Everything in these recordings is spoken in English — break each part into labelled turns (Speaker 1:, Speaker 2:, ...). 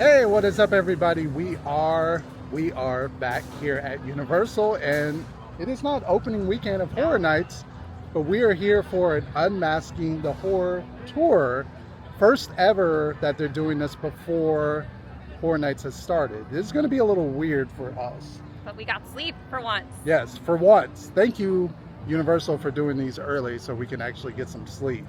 Speaker 1: Hey, what is up, everybody? We are back here at Universal, and it is not opening weekend of Horror Nights, but we are here for an Unmasking the Horror tour. First ever that they're doing this before Horror Nights has started. This is going to be a little weird for us.
Speaker 2: But we got sleep for once.
Speaker 1: Yes, for once. Thank you, Universal, for doing these early so we can actually get some sleep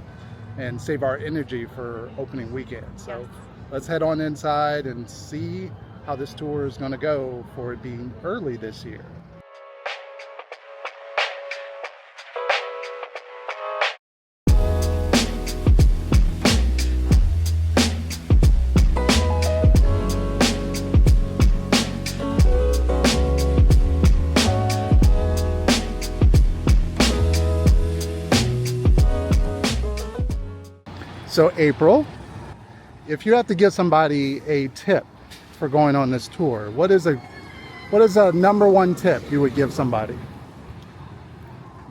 Speaker 1: and save our energy for opening weekend. So. Yes. Let's head on inside and see how this tour is going to go for it being early this year. So April, if you have to give somebody a tip for going on this tour, what is a number one tip you would give somebody?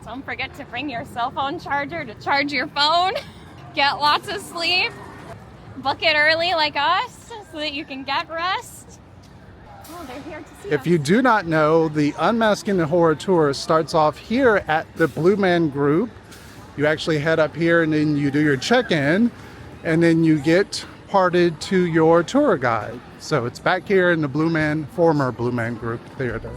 Speaker 2: Don't forget to bring your cell phone charger to charge your phone. Get lots of sleep. Book it early like us so that you can get rest. Oh, they're here to see us.
Speaker 1: If you do not know, the Unmasking the Horror tour starts off here at the Blue Man Group. You actually head up here and then you do your check-in, and then you get parted to your tour guide. So it's back here in the former Blue Man Group Theater.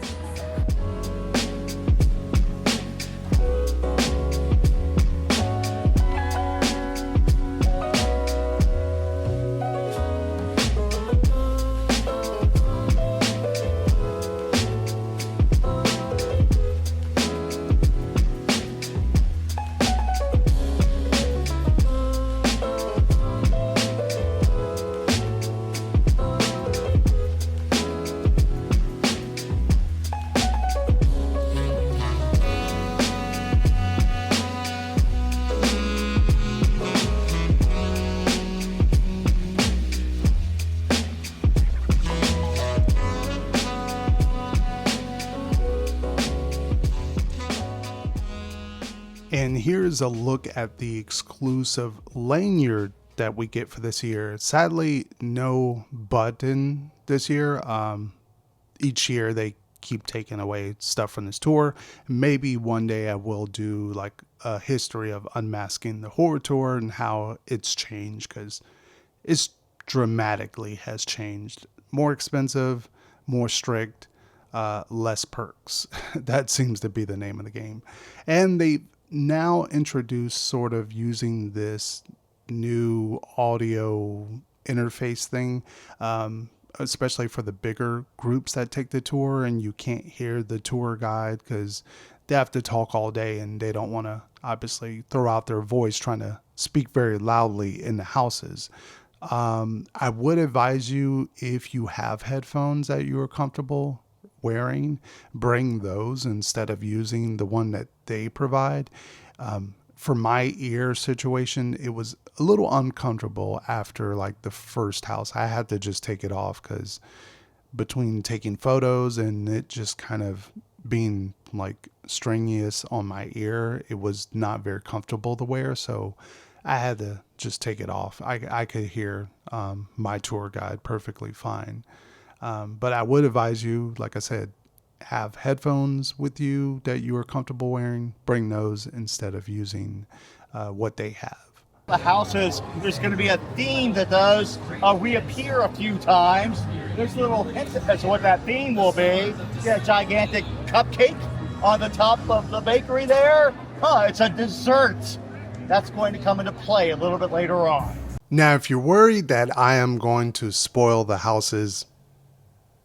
Speaker 1: And here's a look at the exclusive lanyard that we get for this year. Sadly, no button this year. Each year they keep taking away stuff from this tour. Maybe one day I will do like a history of Unmasking the Horror tour and how it's changed, because it's dramatically has changed. More expensive, more strict, less perks. That seems to be the name of the game. And they now introduced sort of using this new audio interface thing, especially for the bigger groups that take the tour and you can't hear the tour guide because they have to talk all day and they don't want to obviously throw out their voice trying to speak very loudly in the houses. I would advise you, if you have headphones that you are comfortable wearing, bring those instead of using the one that they provide. For my ear situation, it was a little uncomfortable after like the first house. I had to just take it off because between taking photos and it just kind of being like strenuous on my ear, it was not very comfortable to wear. So I had to just take it off. I could hear my tour guide perfectly fine. But I would advise you, like I said, have headphones with you that you are comfortable wearing. Bring those instead of using what they have.
Speaker 3: The houses, there's going to be a theme that does reappear a few times. There's a little hint as to what that theme will be. Yeah, a gigantic cupcake on the top of the bakery there. It's a dessert. That's going to come into play a little bit later on.
Speaker 1: Now, if you're worried that I am going to spoil the houses,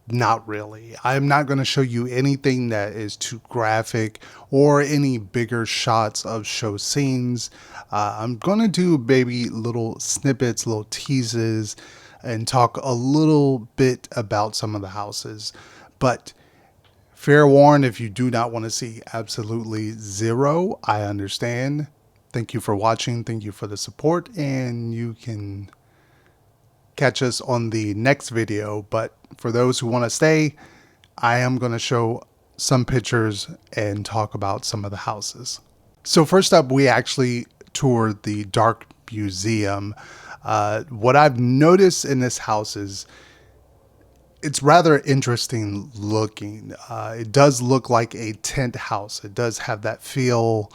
Speaker 1: not really. I'm not going to show you anything that is too graphic or any bigger shots of show scenes. I'm going to do maybe little snippets, little teases, and talk a little bit about some of the houses. But fair warn, if you do not want to see absolutely zero, I understand. Thank you for watching. Thank you for the support. And you can catch us on the next video. But for those who want to stay, I am going to show some pictures and talk about some of the houses. So first up, we actually toured the Dark Museum. What I've noticed in this house is it's rather interesting looking. It does look like a tent house. It does have that feel.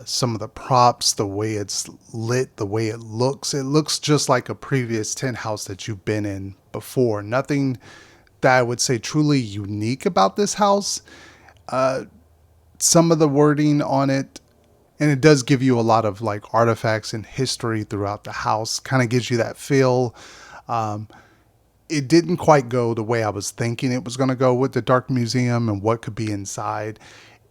Speaker 1: Some of the props, the way it's lit, the way it looks just like a previous tent house that you've been in before. Nothing that I would say truly unique about this house. Some of the wording on it, and it does give you a lot of like artifacts and history throughout the house, kind of gives you that feel. It didn't quite go the way I was thinking it was going to go with the Dark Museum and what could be inside.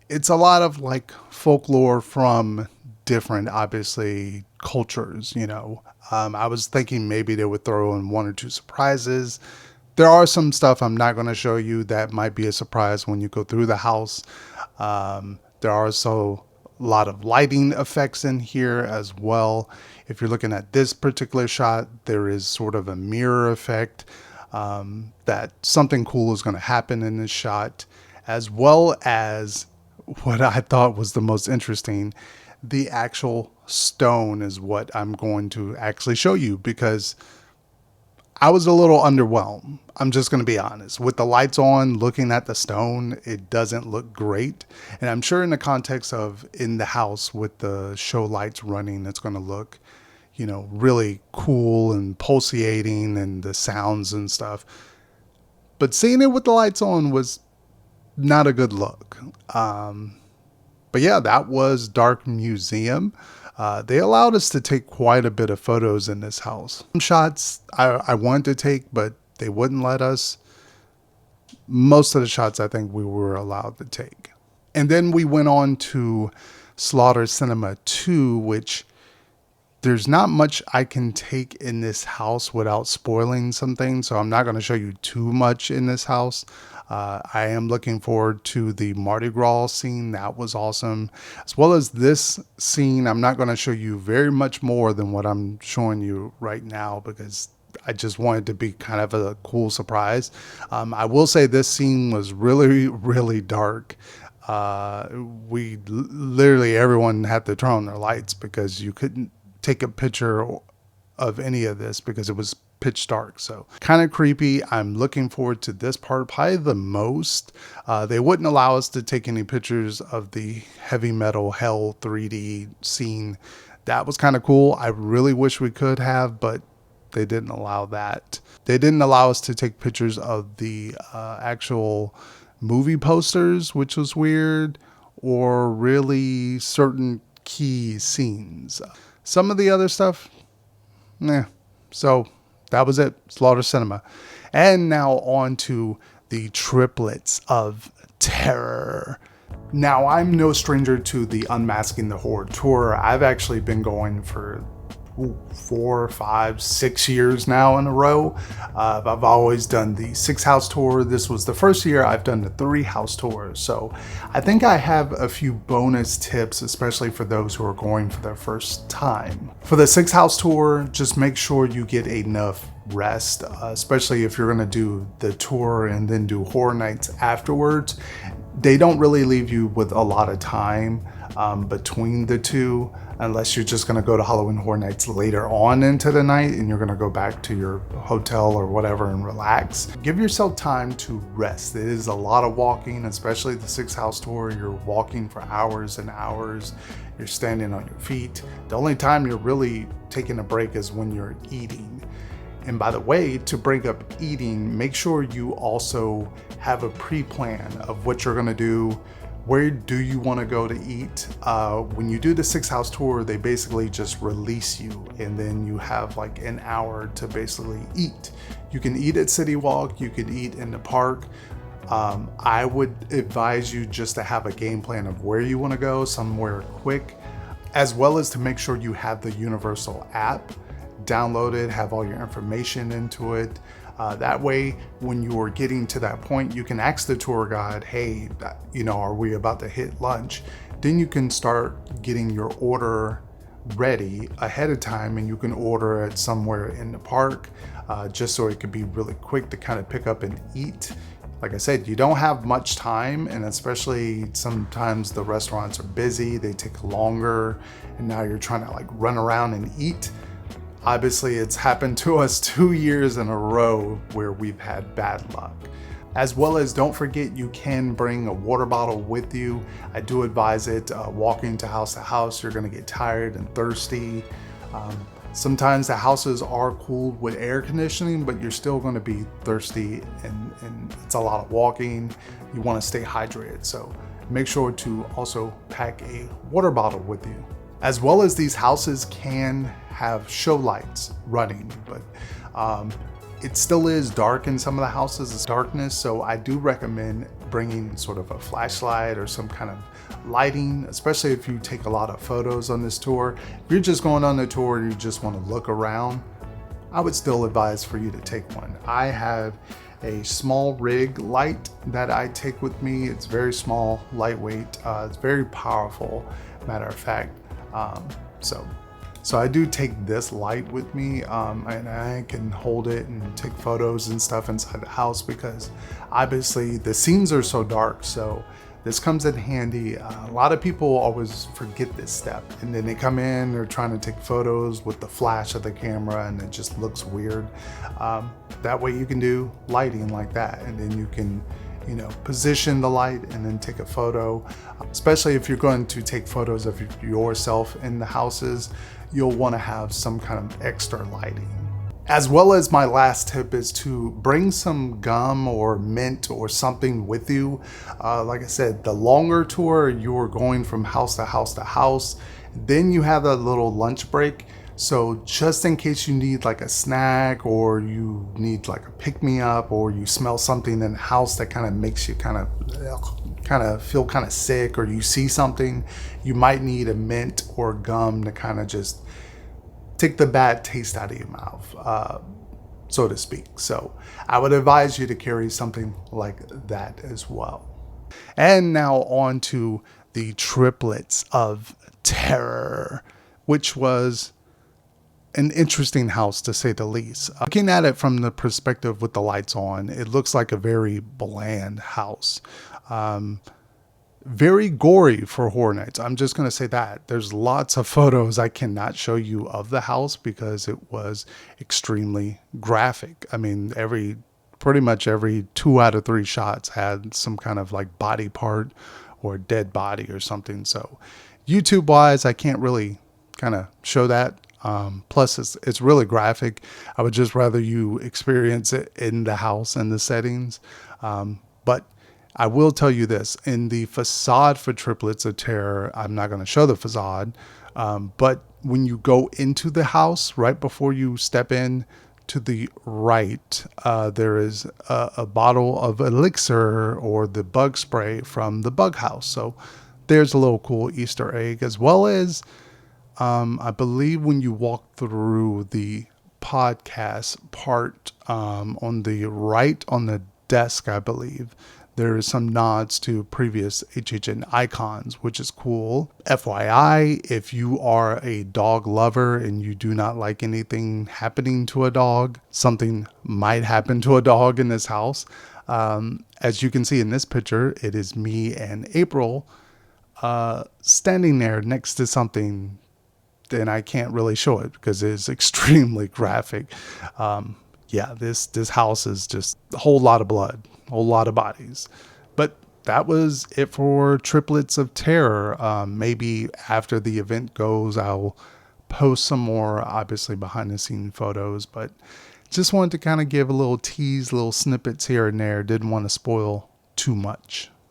Speaker 1: It's a lot of like folklore from different, obviously, cultures, you know. I was thinking maybe they would throw in one or two surprises. There are some stuff I'm not going to show you that might be a surprise when you go through the house. There are also a lot of lighting effects in here as well. If you're looking at this particular shot, there is sort of a mirror effect that something cool is going to happen in this shot, as well as what I thought was the most interesting. The actual stone is what I'm going to actually show you, because I was a little underwhelmed. I'm just going to be honest. With the lights on, looking at the stone, it doesn't look great. And I'm sure in the context of in the house with the show lights running, it's going to look, you know, really cool and pulsating and the sounds and stuff. But seeing it with the lights on was not a good look. But yeah, that was Dark Museum. They allowed us to take quite a bit of photos in this house. Some shots I wanted to take, but they wouldn't let us. Most of the shots I think we were allowed to take. And then we went on to Slaughter Cinema 2, which there's not much I can take in this house without spoiling something. So I'm not going to show you too much in this house. I am looking forward to the Mardi Gras scene. That was awesome. As well as this scene, I'm not going to show you very much more than what I'm showing you right now, because I just wanted to be kind of a cool surprise. I will say this scene was really, really dark. Literally everyone had to turn on their lights because you couldn't take a picture of any of this because it was pitch dark. So kind of creepy. I'm looking forward to this part probably the most. They wouldn't allow us to take any pictures of the heavy metal hell 3D scene. That was kind of cool. I really wish we could have, but they didn't allow that. They didn't allow us to take pictures of the actual movie posters, which was weird, or really certain key scenes. Some of the other stuff, so that was it. Slaughter Cinema. And now on to the Triplets of Terror. Now, I'm no stranger to the Unmasking the Horror tour. I've actually been going for 4, 5, 6 years now in a row. I've always done the 6-house tour. This was the first year I've done the 3-house tour. So I think I have a few bonus tips, especially for those who are going for their first time. For the 6-house tour, just make sure you get enough rest, especially if you're going to do the tour and then do horror nights afterwards. They don't really leave you with a lot of time between the two, unless you're just going to go to Halloween Horror Nights later on into the night and you're going to go back to your hotel or whatever and relax. Give yourself time to rest. It is a lot of walking, especially the 6-house tour. You're walking for hours and hours. You're standing on your feet. The only time you're really taking a break is when you're eating. And by the way, to break up eating, make sure you also have a pre-plan of what you're going to do. Where do you want to go to eat? When you do the 6-house tour, they basically just release you, and then you have like an hour to basically eat. You can eat at City Walk, you could eat in the park. I would advise you just to have a game plan of where you want to go, somewhere quick, as well as to make sure you have the Universal app downloaded, have all your information into it. That way, when you are getting to that point, you can ask the tour guide, hey, are we about to hit lunch? Then you can start getting your order ready ahead of time, and you can order it somewhere in the park, just so it could be really quick to kind of pick up and eat. Like I said, you don't have much time, and especially sometimes the restaurants are busy, they take longer, and now you're trying to like run around and eat. Obviously, it's happened to us 2 years in a row where we've had bad luck. As well as, don't forget, you can bring a water bottle with you. I do advise it. Walking to house, you're going to get tired and thirsty. Sometimes the houses are cooled with air conditioning, but you're still going to be thirsty, and it's a lot of walking. You want to stay hydrated, so make sure to also pack a water bottle with you. As well as, these houses can have show lights running, but it still is dark in some of the houses. It's darkness, so I do recommend bringing sort of a flashlight or some kind of lighting, especially if you take a lot of photos on this tour. If you're just going on the tour and you just want to look around, I would still advise for you to take one. I have a small rig light that I take with me. It's very small, lightweight, it's very powerful, matter of fact. So I do take this light with me, and I can hold it and take photos and stuff inside the house, because obviously the scenes are so dark. So this comes in handy. A lot of people always forget this step, and then they come in, they're trying to take photos with the flash of the camera, and it just looks weird. That way you can do lighting like that, and then you can, you know, position the light and then take a photo. Especially if you're going to take photos of yourself in the houses, you'll want to have some kind of extra lighting. As well as, my last tip is to bring some gum or mint or something with you. Like I said, the longer tour, you're going from house to house to house. Then you have a little lunch break. So just in case you need like a snack, or you need like a pick-me-up, or you smell something in the house that kind of makes you kind of feel kind of sick, or you see something, you might need a mint or gum to kind of just take the bad taste out of your mouth, so to speak. So I would advise you to carry something like that as well. And now on to the Triplets of Terror, which was an interesting house, to say the least. Looking at it from the perspective with the lights on, it looks like a very bland house. Very gory for Horror Nights. I'm just going to say that. There's lots of photos I cannot show you of the house because it was extremely graphic. I mean, pretty much every 2 out of 3 shots had some kind of like body part or dead body or something. So YouTube wise, I can't really kind of show that. Plus it's really graphic. I would just rather you experience it in the house and the settings. But I will tell you this, in the facade for Triplets of Terror, I'm not going to show the facade, but when you go into the house, right before you step in, to the right, there is a bottle of elixir or the bug spray from the bug house. So there's a little cool Easter egg, as well as I believe when you walk through the podcast part, on the right on the desk, I believe there is some nods to previous HHN icons, which is cool. FYI, if you are a dog lover and you do not like anything happening to a dog, something might happen to a dog in this house. As you can see in this picture, it is me and April standing there next to something. Then I can't really show it because it is extremely graphic. Yeah, this house is just a whole lot of blood, a whole lot of bodies. But that was it for Triplets of Terror. Maybe after the event goes, I'll post some more, obviously, behind the scene photos. But just wanted to kind of give a little tease, little snippets here and there. Didn't want to spoil too much.